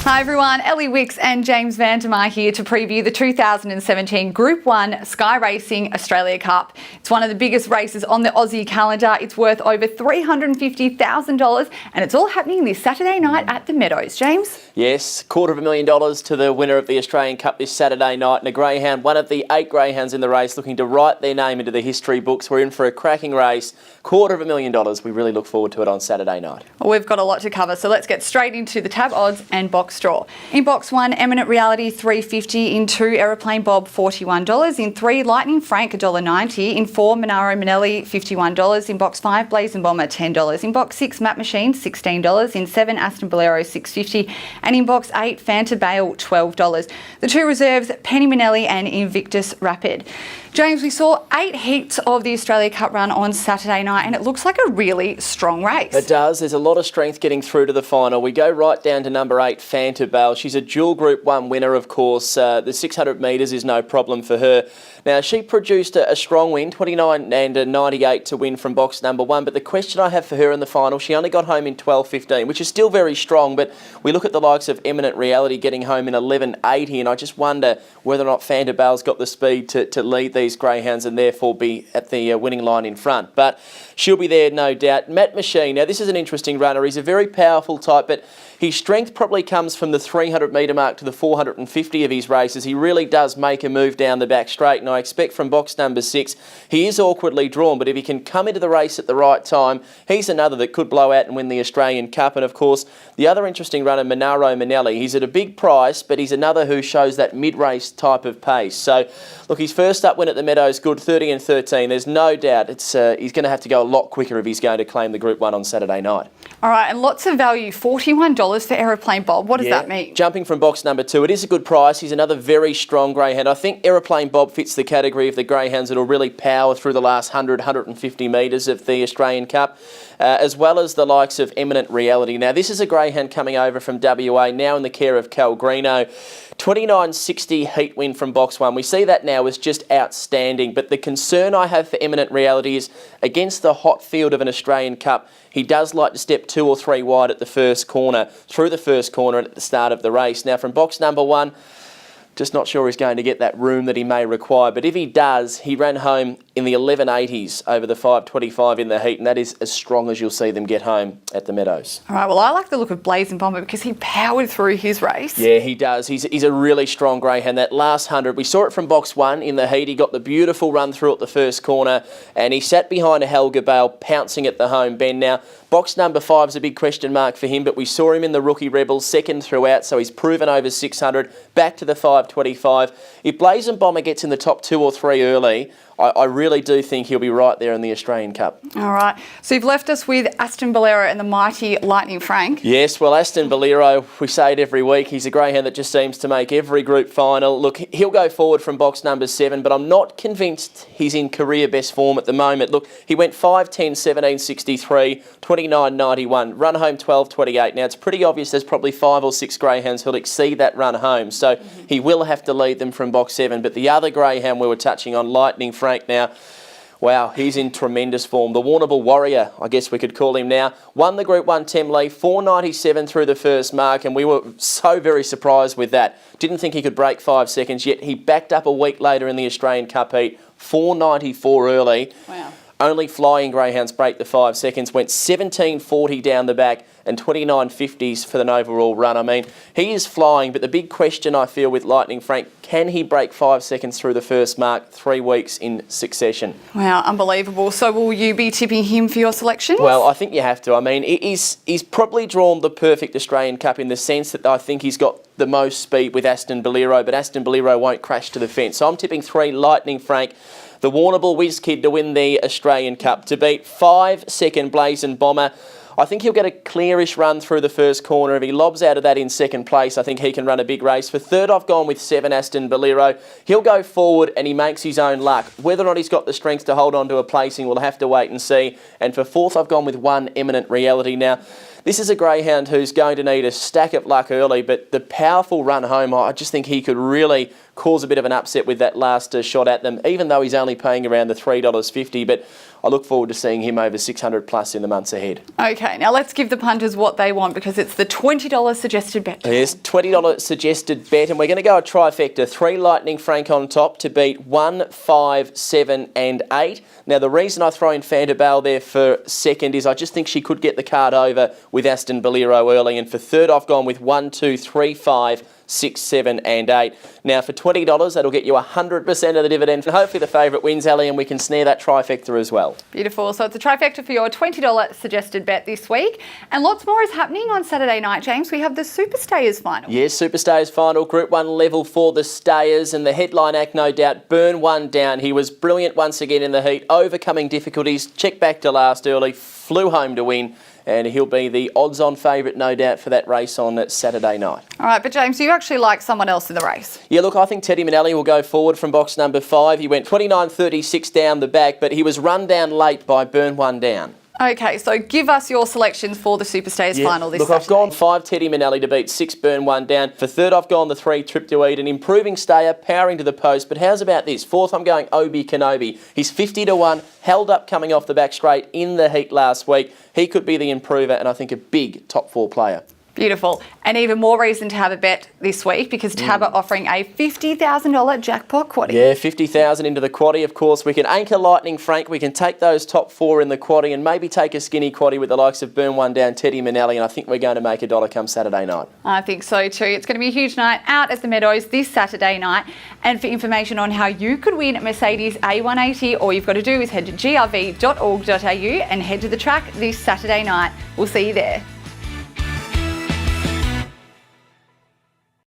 Hi everyone, Elly Wicks and James Vandermeer here to preview the 2017 Group 1 Sky Racing Australia Cup. It's one of the biggest races on the Aussie calendar. It's worth over $350,000 and it's all happening this Saturday night at the Meadows. James? Yes, $250,000 to the winner of the Australian Cup this Saturday night, and a greyhound, one of the 8 greyhounds in the race looking to write their name into the history books. We're in for a cracking race. $250,000. We really look forward to it on Saturday night. Well, we've got a lot to cover, so let's get straight into the tab odds and box draw. In box 1, Eminent Reality $3.50. In 2, Aeroplane Bob $41. In 3, Lightning Frank $1.90. In 4, Maat and Elly $51. In box 5, Blazing Bomber $10. In box 6, Map Machine $16. In 7, Aston Bolero $6.50. And in box 8, Fanta Bale $12. The 2 reserves, Penny Manelli and Invictus Rapid. James, we saw 8 heats of the Australia Cup run on Saturday night and it looks like a really strong race. It does. There's a lot of strength getting through to the final. We go right down to number 8, Fanta Bale. She's a dual Group 1 winner, of course. The 600 metres is no problem for her. Now, she produced a strong win, 29 and a 98 to win from box number 1. But the question I have for her in the final, she only got home in 12.15, which is still very strong. But we look at the likes of Eminent Reality getting home in 11.80, and I just wonder whether or not Fanta Bale's got the speed to lead these greyhounds and therefore be at the winning line in front. But she'll be there, no doubt. Matt Machine, now this is an interesting runner. He's a very powerful type, but his strength probably comes from the 300 metre mark to the 450 of his races. He really does make a move down the back straight, and I expect from box number 6, he is awkwardly drawn, but if he can come into the race at the right time, he's another that could blow out and win the Australian Cup. And of course, the other interesting runner, Maat and Elly, he's at a big price, but he's another who shows that mid-race type of pace. So, look, his first up win at the Meadows, good, 30 and 13. There's no doubt he's going to have to go a lot quicker if he's going to claim the Group 1 on Saturday night. All right, and lots of value, $41 for Aeroplane Bob. What does that mean? Jumping from box number 2, it is a good price. He's another very strong greyhound. I think Aeroplane Bob fits the category of the greyhounds that will really power through the last 100, 150 metres of the Australian Cup, as well as the likes of Eminent Reality. Now, this is a greyhound coming over from WA, now in the care of Cal Greeno. 29.60 heat win from box 1. We see that now as just outstanding, but the concern I have for Eminent Reality is against the hot field of an Australian Cup, he does like to step 2 or 3 wide at the first corner, through the first corner at the start of the race. Now, from box number 1, just not sure he's going to get that room that he may require. But if he does, he ran home in the 11.80s over the 5.25 in the heat, and that is as strong as you'll see them get home at the Meadows. All right, well, I like the look of Blazing Bomber because he powered through his race. Yeah, he does. He's a really strong greyhound. That last 100, we saw it from box 1 in the heat. He got the beautiful run through at the first corner, and he sat behind a Helga Bale, pouncing at the home bend. Now, box number 5 is a big question mark for him, but we saw him in the Rookie Rebels, second throughout, so he's proven over 600, back to the 5.25. If Blazing Bomber gets in the top 2 or 3 early, I really do think he'll be right there in the Australian Cup. All right. So you've left us with Aston Bolero and the mighty Lightning Frank. Yes, well, Aston Bolero, we say it every week, he's a greyhound that just seems to make every group final. Look, he'll go forward from box number 7, but I'm not convinced he's in career best form at the moment. Look, he went 5.10, 17.63, 29.91, run home 12.28. Now, it's pretty obvious there's probably 5 or 6 greyhounds who'll exceed that run home, so he will have to lead them from box 7. But the other greyhound we were touching on, Lightning Frank, now, wow, he's in tremendous form. The Warrnambool Warrior, I guess we could call him now, won the Group 1 Temley, 4.97 through the first mark, and we were so very surprised with that. Didn't think he could break 5 seconds, yet he backed up a week later in the Australian Cup heat, 4.94 early. Wow. Only flying greyhounds break the 5 seconds, went 17.40 down the back and 29.50s for an overall run. I mean, he is flying, but the big question I feel with Lightning Frank, can he break 5 seconds through the first mark 3 weeks in succession? Wow, unbelievable. So will you be tipping him for your selections? Well, I think you have to. I mean, he's probably drawn the perfect Australian Cup in the sense that I think he's got the most speed with Aston Bolero, but Aston Bolero won't crash to the fence. So I'm tipping 3, Lightning Frank, the Warrnambool Whiz Kid to win the Australian Cup, to beat 5-second Blazing Bomber. I think he'll get a clearish run through the first corner. If he lobs out of that in second place, I think he can run a big race. For third, I've gone with 7, Aston Bolero. He'll go forward and he makes his own luck. Whether or not he's got the strength to hold on to a placing, we'll have to wait and see. And for fourth, I've gone with 1, Eminent Reality. Now, this is a greyhound who's going to need a stack of luck early, but the powerful run home, I just think he could really cause a bit of an upset with that last shot at them, even though he's only paying around the $3.50. But I look forward to seeing him over 600 plus in the months ahead. Okay, now let's give the punters what they want, because it's the $20 suggested bet. Yes, $20 suggested bet, and we're going to go a trifecta. 3 Lightning Frank on top to beat 1, 5, 7 and 8. Now, the reason I throw in Fanta Bale there for second is I just think she could get the card over with Aston Bolero early, and for third I've gone with 1, 2, 3, 5, 6, 7 and 8. Now for $20 that'll get you 100% of the dividend, and hopefully the favourite wins, Ellie, and we can snare that trifecta as well. Beautiful. So it's a trifecta for your $20 suggested bet this week, and lots more is happening on Saturday night, James. We have the Super Stayers final. Yes, Super Stayers final, Group 1 level for the Stayers, and the headline act, no doubt, Burn One Down. He was brilliant once again in the heat, overcoming difficulties, checked back to last early, flew home to win, and he'll be the odds-on favourite, no doubt, for that race on Saturday night. All right, but James, you actually like someone else in the race. Yeah, look, I think Teddy Manelli will go forward from box number 5. He went 29.36 down the back, but he was run down late by Burn One Down. Okay, so give us your selections for the Super Stayers final this Saturday. I've gone 5 Teddy Manelli to beat 6 Burn One Down. For third, I've gone the 3 Trip to Eat, an improving stayer, powering to the post. But how's about this? Fourth, I'm going Obi Kenobi. He's 50 to 1, held up coming off the back straight in the heat last week. He could be the improver, and I think a big top 4 player. Beautiful. And even more reason to have a bet this week, because Tab are offering a $50,000 jackpot quaddie. Yeah, $50,000 into the quaddie. Of course, we can anchor Lightning Frank. We can take those top 4 in the quaddie and maybe take a skinny quaddie with the likes of Burn One Down, Teddy Manelli, and I think we're going to make $1 come Saturday night. I think so too. It's going to be a huge night out at the Meadows this Saturday night. And for information on how you could win a Mercedes A180, all you've got to do is head to grv.org.au and head to the track this Saturday night. We'll see you there.